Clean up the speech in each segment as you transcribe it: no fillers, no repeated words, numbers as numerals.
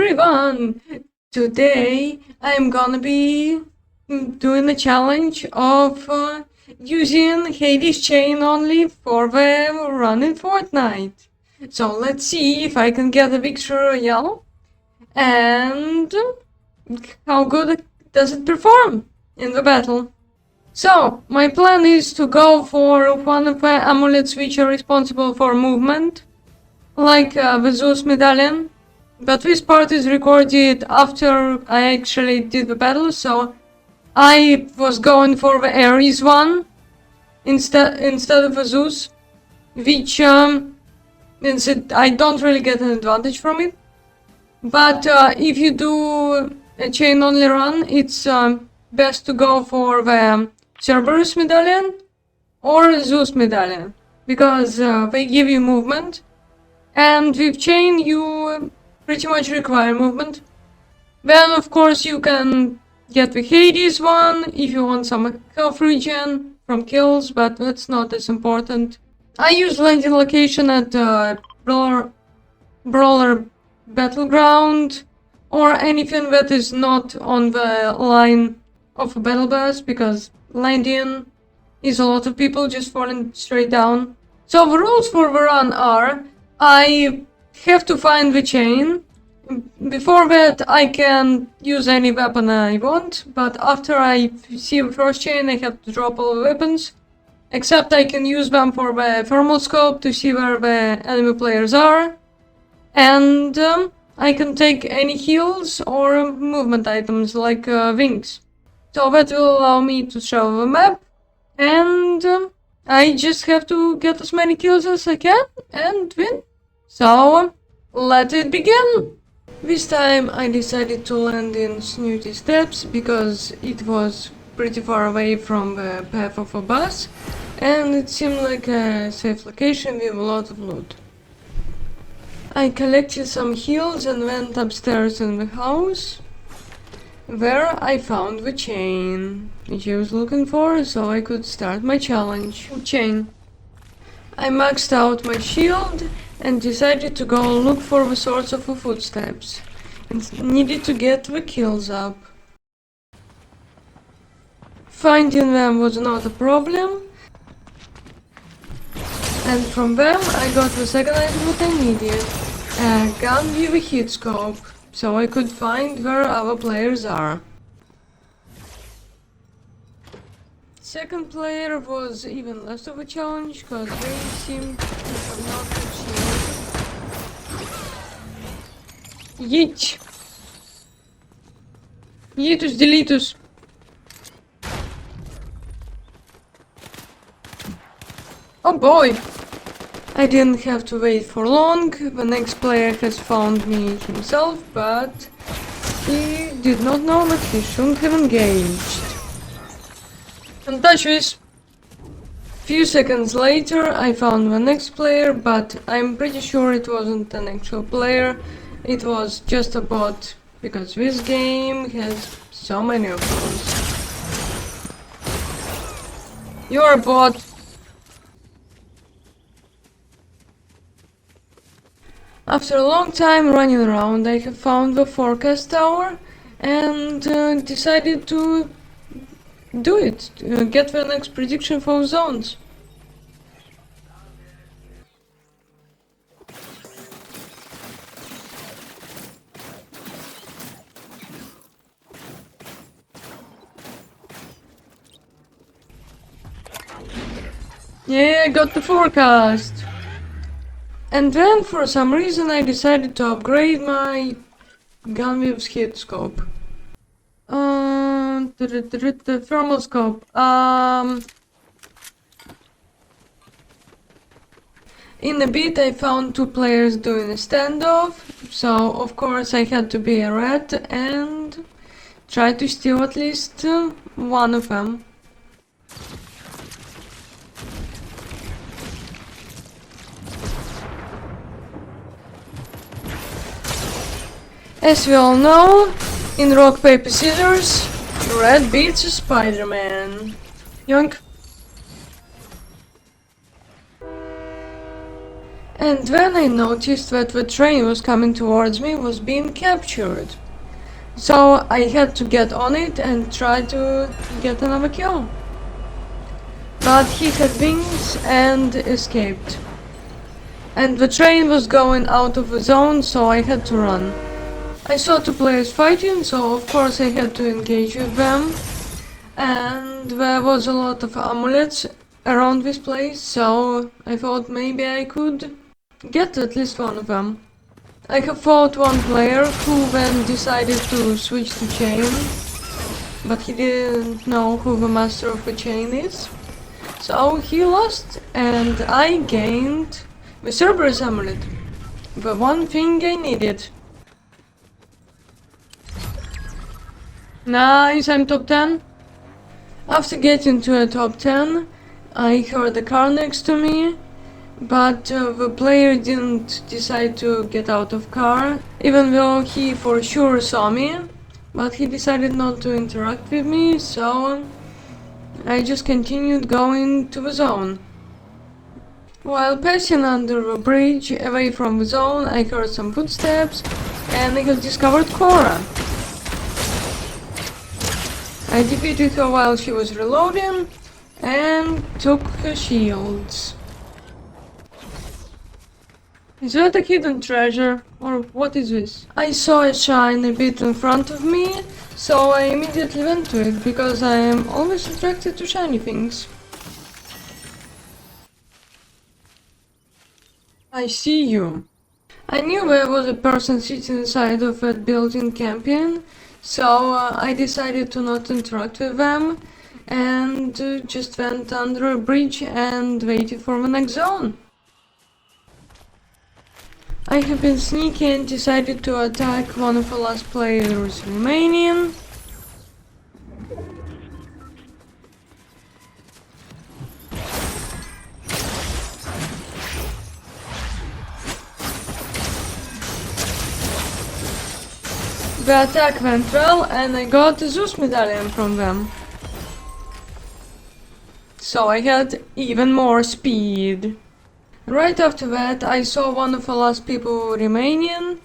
everyone! Today I'm gonna be doing a challenge of using Hades chain only for the run in Fortnite. So let's see if I can get a victory royale and how good does it perform in the battle. So my plan is to go for one of the amulets which are responsible for movement, like the Zeus medallion. But this part is recorded after I actually did the battle, so I was going for the Ares one instead of the Zeus, which I don't really get an advantage from it. But if you do a chain only run, it's best to go for the Cerberus medallion or Zeus medallion, because they give you movement, and with chain you pretty much require movement. Then of course you can get the Hades one if you want some health regen from kills, but that's not as important. I use landing location at Brawler Battleground or anything that is not on the line of a battle bus, because landing is a lot of people just falling straight down. So the rules for the run are: I have to find the chain. Before that I can use any weapon I want, but after I see the first chain I have to drop all the weapons, except I can use them for the thermal scope to see where the enemy players are, and I can take any heals or movement items like wings. So that will allow me to show the map, and I just have to get as many kills as I can and win. So let it begin! This time I decided to land in Snooty Steps because it was pretty far away from the path of a bus, and it seemed like a safe location with a lot of loot. I collected some heals and went upstairs in the house, where I found the chain, which I was looking for so I could start my challenge. Chain. I maxed out my shield and decided to go look for the source of the footsteps, and needed to get the kills up. Finding them was not a problem, and from them I got the second item that I needed, a gun with a heat scope, so I could find where other players are. Second player was even less of a challenge, cause they seemed to have not achieved. Yeet! Yeetus deletus! Oh boy! I didn't have to wait for long. The next player has found me himself, but he did not know that he shouldn't have engaged. Don't touch this! Few seconds later I found the next player, but I'm pretty sure it wasn't an actual player. It was just a bot, because this game has so many of those. You're a bot! After a long time running around, I have found the forecast tower and decided to do it, get the next prediction for zones. Yeah, I got the forecast! And then for some reason I decided to upgrade my gun with heat scope. The thermal scope. In a bit I found two players doing a standoff, so of course I had to be a rat and try to steal at least one of them. As we all know, in rock, paper, scissors, red beats Spider-Man. Yoink. And then I noticed that the train was coming towards me was being captured. So I had to get on it and try to get another kill. But he had wings and escaped. And the train was going out of the zone, so I had to run. I saw two players fighting, so of course I had to engage with them. And there was a lot of amulets around this place, so I thought maybe I could get at least one of them. I have fought one player who then decided to switch to chain, but he didn't know who the master of the chain is. So he lost, and I gained the Cerberus amulet, the one thing I needed. Nice, I'm top 10. After getting to a top 10, I heard a car next to me, but the player didn't decide to get out of car, even though he for sure saw me, but he decided not to interact with me, so I just continued going to the zone. While passing under the bridge away from the zone, I heard some footsteps and I had discovered Cora. I defeated her while she was reloading and took her shields. Is that a hidden treasure, or what is this? I saw a shine a bit in front of me, so I immediately went to it, because I am always attracted to shiny things. I see you. I knew there was a person sitting inside of that building camping, so I decided to not interact with them, and just went under a bridge and waited for the next zone. I have been sneaky and decided to attack one of the last players remaining. The attack went well and I got the Zeus medallion from them. So I had even more speed. Right after that I saw one of the last people remaining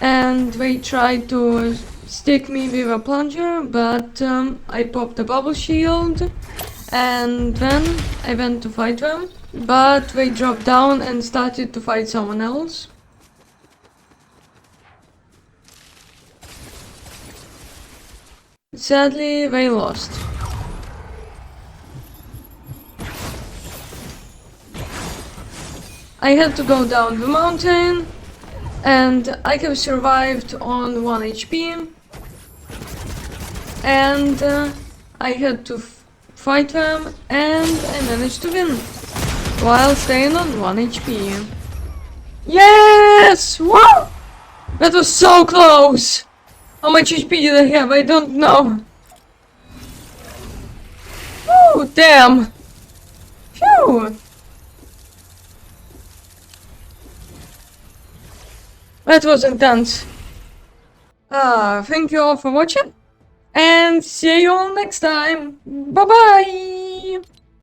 and they tried to stick me with a plunger, but I popped a bubble shield and then I went to fight them, but they dropped down and started to fight someone else. Sadly, they lost. I had to go down the mountain, and I have survived on 1 HP, and I had to fight them, and I managed to win, while staying on 1 HP. Yes! Woo! That was so close! How much HP did I have? I don't know. Oh, damn! Phew! That was intense. Thank you all for watching, and see you all next time. Bye bye!